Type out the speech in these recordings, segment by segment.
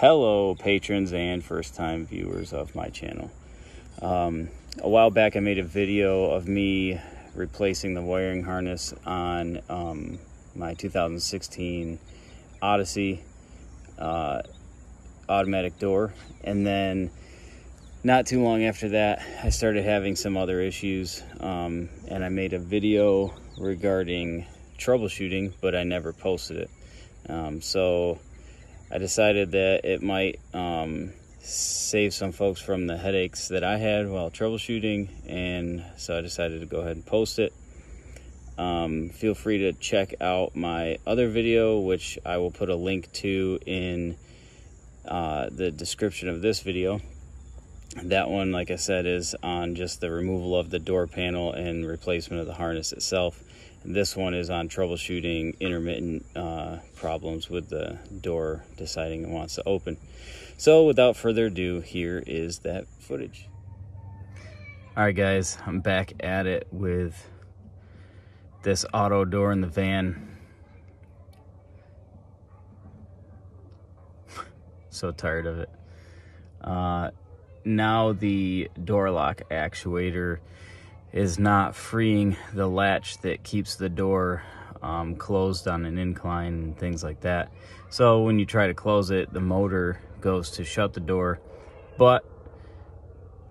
Hello patrons and first time viewers of my channel. A while back I made a video of me replacing the wiring harness on my 2016 Odyssey automatic door, and then not too long after that I started having some other issues, and I made a video regarding troubleshooting, but I never posted it. So I decided that it might save some folks from the headaches that I had while troubleshooting, and so I decided to go ahead and post it. Feel free to check out my other video, which I will put a link to in the description of this video. That one, like I said, is on just the removal of the door panel and replacement of the harness itself. This one is on troubleshooting intermittent problems with the door deciding it wants to open. So without further ado, here is that footage. All right, guys, I'm back at it with this auto door in the van. So tired of it. Now the door lock actuator is not freeing the latch that keeps the door closed on an incline and things like that. So when you try to close it, the motor goes to shut the door, but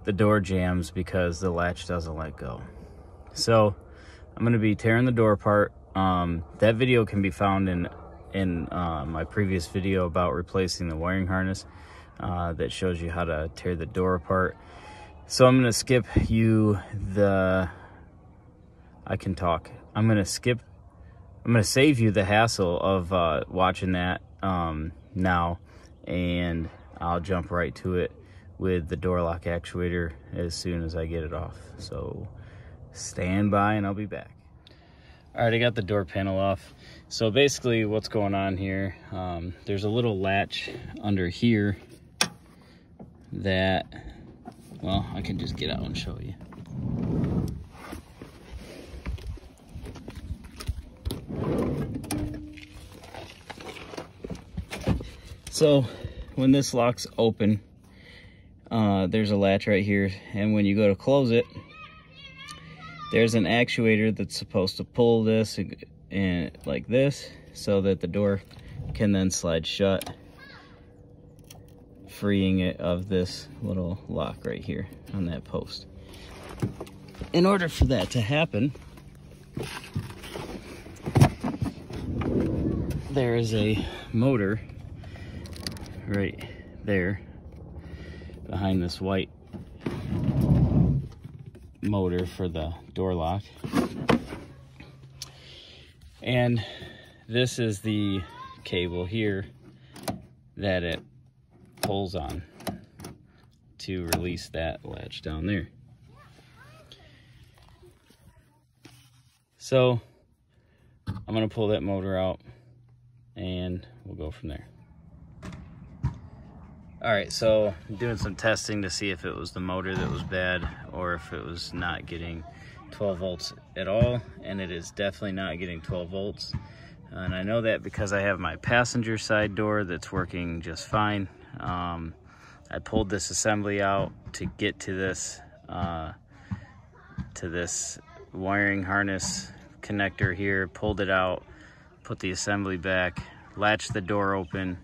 the door jams because the latch doesn't let go. So I'm going to be tearing the door apart. That video can be found in my previous video about replacing the wiring harness that shows you how to tear the door apart. So I'm going to skip you the, I'm going to save you the hassle of watching that now, and I'll jump right to it with the door lock actuator as soon as I get it off. So stand by and I'll be back. All right, I got the door panel off. So basically what's going on here, there's a little latch under here that, well, I can just get out and show you. So when this lock's open, there's a latch right here, and when you go to close it, there's an actuator that's supposed to pull this and like this so that the door can then slide shut, freeing it of this little lock right here on that post. In order for that to happen, there is a motor right there behind this white motor for the door lock, and this is the cable here that it pulls on to release that latch down there. So I'm going to pull that motor out and we'll go from there. All right, so I'm doing some testing to see if it was the motor that was bad or if it was not getting 12 volts at all, and it is definitely not getting 12 volts. And I know that because I have my passenger side door that's working just fine. I pulled this assembly out to get to this wiring harness connector here, pulled it out, put the assembly back, latched the door open,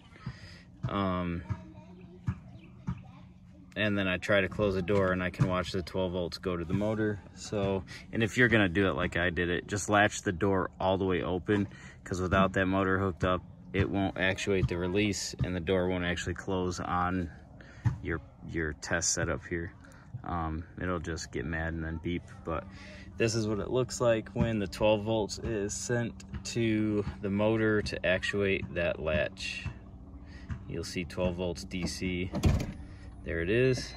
and then I try to close the door and I can watch the 12 volts go to the motor. So, and if you're gonna do it like I did it, just latch the door all the way open, because without that motor hooked up, it won't actuate the release and the door won't actually close on your test setup here. It'll just get mad and then beep. But this is what it looks like when the 12 volts is sent to the motor to actuate that latch. You'll see 12 volts DC. There it is.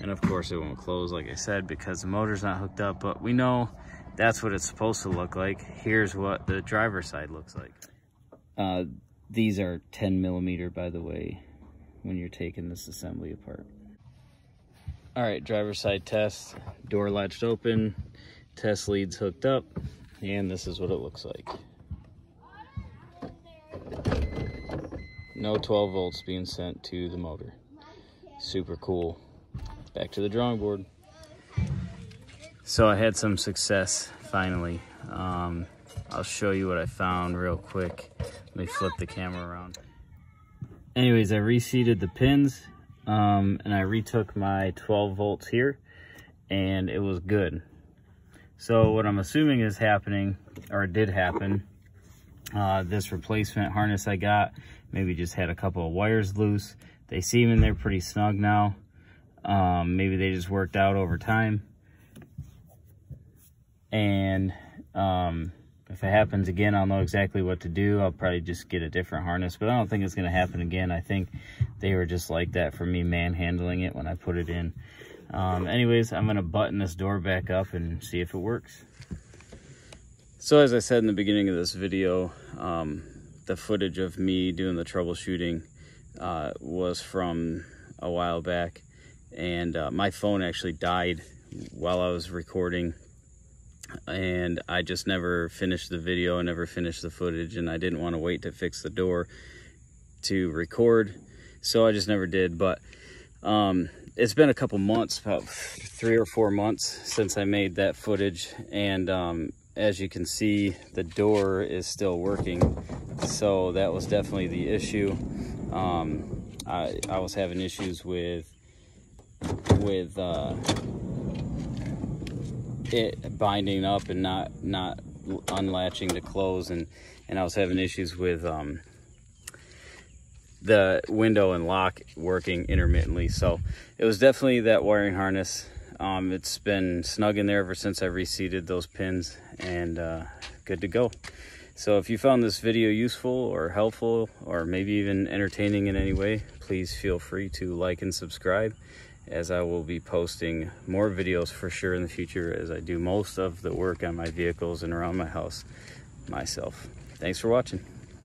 And of course it won't close, like I said, because the motor's not hooked up, but we know that's what it's supposed to look like. Here's what the driver's side looks like. These are 10 millimeter, by the way, when you're taking this assembly apart. All right, driver's side test, door latched open, test leads hooked up, and this is what it looks like. no 12 volts being sent to the motor. Super cool. Back to the drawing board. So I had some success finally. I'll show you what I found real quick. Let me flip the camera around. Anyways, I reseated the pins and I retook my 12 volts here, and it was good. So what I'm assuming is happening, or did happen, this replacement harness I got maybe just had a couple of wires loose. They seem in there pretty snug now. Maybe they just worked out over time. And if it happens again, I'll know exactly what to do. I'll probably just get a different harness, but I don't think it's going to happen again. I think they were just like that for me manhandling it when I put it in. Anyways, I'm going to button this door back up and see if it works. So as I said in the beginning of this video, the footage of me doing the troubleshooting was from a while back, and my phone actually died while I was recording, and I just never finished the video and never finished the footage, and I didn't want to wait to fix the door to record, so I just never did. But it's been a couple months, about 3 or 4 months since I made that footage, and as you can see, the door is still working, so that was definitely the issue. I was having issues with it binding up and not unlatching to close, and I was having issues with the window and lock working intermittently. So it was definitely that wiring harness. It's been snug in there ever since I reseated those pins, and good to go. So if you found this video useful or helpful, or maybe even entertaining in any way, please feel free to like and subscribe, as I will be posting more videos for sure in the future, as I do most of the work on my vehicles and around my house myself. Thanks for watching.